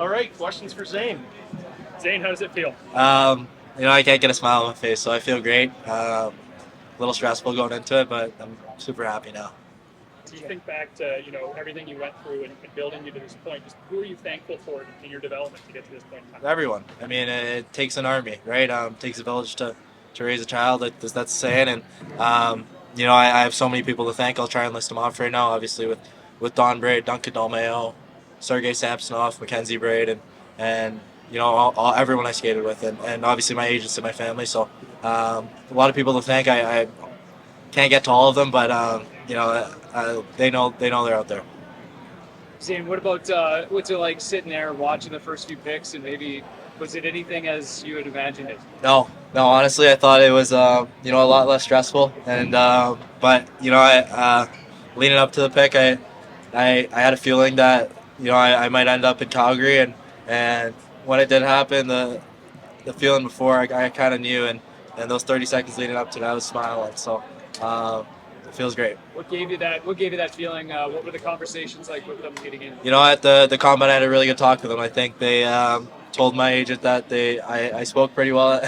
All right, questions for Zayne. Zayne, how does it feel? I can't get a smile on my face, so I feel great. A little stressful going into it, but I'm super happy now. Do you think back to everything you went through and building you to this point? Just who are you thankful for in your development to get to this point in time? Everyone. I mean, it takes an army, right? It takes a village to raise a child. That's the saying, and I have so many people to thank. I'll try and list them off right now. Obviously, with Don Braid, Duncan Dolmeo, Sergei Samsonov, Mackenzie Braid, and everyone I skated with, and obviously my agents and my family. So a lot of people to thank. I can't get to all of them, but they know they're out there. Zane, what about what's it like sitting there watching the first few picks and maybe was it anything as you had imagined it? No, no. Honestly, I thought it was a lot less stressful, and but leading up to the pick, I had a feeling that I might end up in Calgary, and when it did happen, the feeling before I kind of knew, and those 30 seconds leading up to it, I was smiling. So it feels great. What gave you that? What gave you that feeling? What were the conversations like with them getting in? At the combine, I had a really good talk with them. I think they told my agent that I spoke pretty well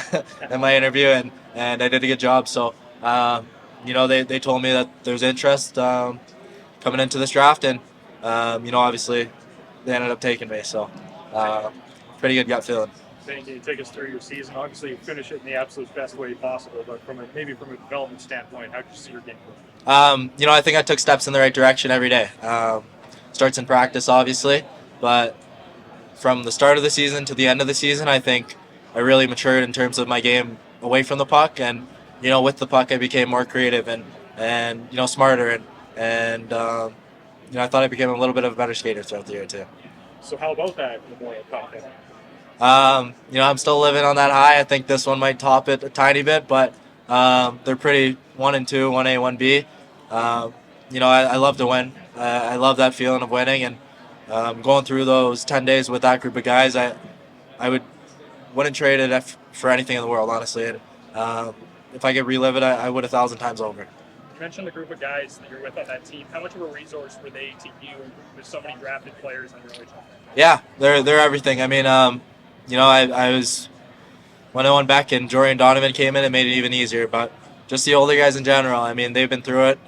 in my interview, and I did a good job. So they told me that there's interest coming into this draft, and obviously they ended up taking me. So pretty good gut feeling. Can you take us through your season? Obviously, you finish it in the absolute best way possible, but maybe from a development standpoint, how did you see your game? I think I took steps in the right direction every day. Starts in practice, obviously, but from the start of the season to the end of the season, I think I really matured in terms of my game away from the puck, and with the puck, I became more creative and smarter, and I thought I became a little bit of a better skater throughout the year too. So how about that Memorial Cup? I'm still living on that high. I think this one might top it a tiny bit, but they're pretty 1 and 2, 1A, 1B. I love to win. I love that feeling of winning, and going through those 10 days with that group of guys, wouldn't trade it for anything in the world, honestly. And if I could relive it, I would 1,000 times over. You mentioned the group of guys that you're with on that team. How much of a resource were they to you with so many drafted players in your NHL? Yeah, they're everything. I mean, I was when I went back and Jordan Donovan came in, it made it even easier. But just the older guys in general, I mean, they've been through it.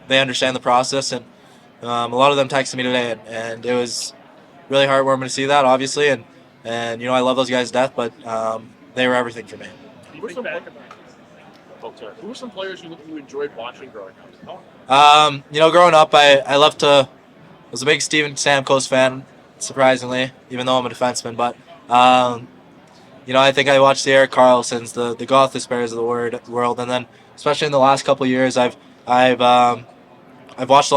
They understand the process, and a lot of them texted me today, and it was really heartwarming to see that, obviously. And I love those guys to death, but they were everything for me. Who were some players you enjoyed watching growing up? Growing up, I loved to. Was a big Steven Stamkos fan, surprisingly, even though I'm a defenseman. But I think I watched the Eric Carlsons, the Gothis Bears of the world, and then especially in the last couple of years, I've watched a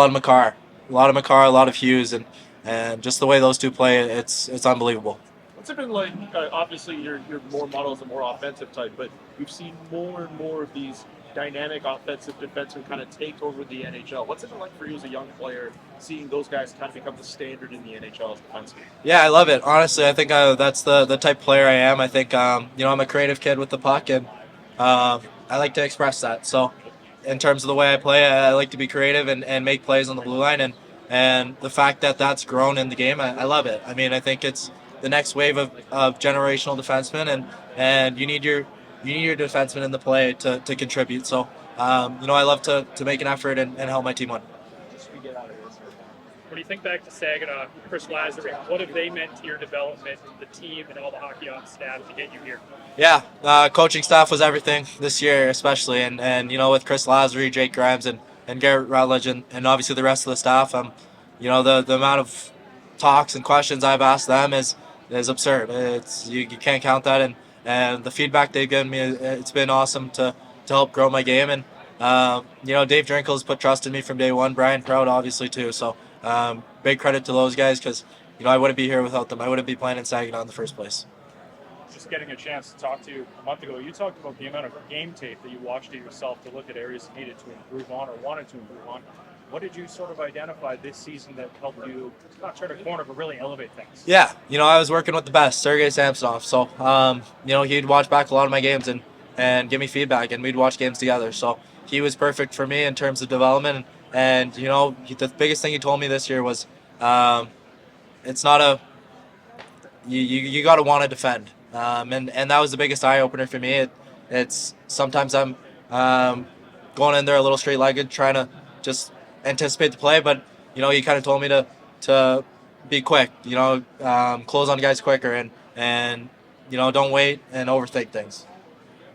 lot of Hughes, and just the way those two play, it's unbelievable. What's it been like? Obviously, you're more models, a more offensive type, but we've seen more and more of these dynamic offensive defensemen kind of take over the NHL. What's it been like for you as a young player, seeing those guys kind of become the standard in the NHL as defensemen? Yeah, I love it. Honestly, I think that's the type of player I am. I think I'm a creative kid with the puck, and I like to express that. So, in terms of the way I play, I like to be creative and make plays on the blue line, and the fact that that's grown in the game, I love it. I mean, I think it's the next wave of generational defensemen, and you need your defenseman in the play to contribute. So, I love to make an effort and help my team win. When you think back to Saginaw, Chris Lazary, what have they meant to your development, the team, and all the hockey ops staff to get you here? Yeah, coaching staff was everything this year, especially, and with Chris Lazary, Jake Grimes, and Garrett Rutledge, and obviously the rest of the staff. The amount of talks and questions I've asked them is absurd. It's you can't count that, and the feedback they've given me, it's been awesome to help grow my game. And Dave Drinkle's put trust in me from day one. Brian Proud, obviously, too. So big credit to those guys, because I wouldn't be here without them. I wouldn't be playing in Saginaw in the first place. Just getting a chance to talk to you a month ago, you talked about the amount of game tape that you watched it yourself to look at areas you needed to improve on or wanted to improve on. What did you sort of identify this season that helped you not turn a corner but really elevate things? Yeah, I was working with the best, Sergei Samsonov. So, he'd watch back a lot of my games and give me feedback, and we'd watch games together. So he was perfect for me in terms of development. And the biggest thing he told me this year was, it's not you got to want to defend. And that was the biggest eye opener for me. It's sometimes I'm going in there a little straight legged, trying to just anticipate the play, but he kind of told me to be quick. Close on guys quicker and don't wait and overthink things.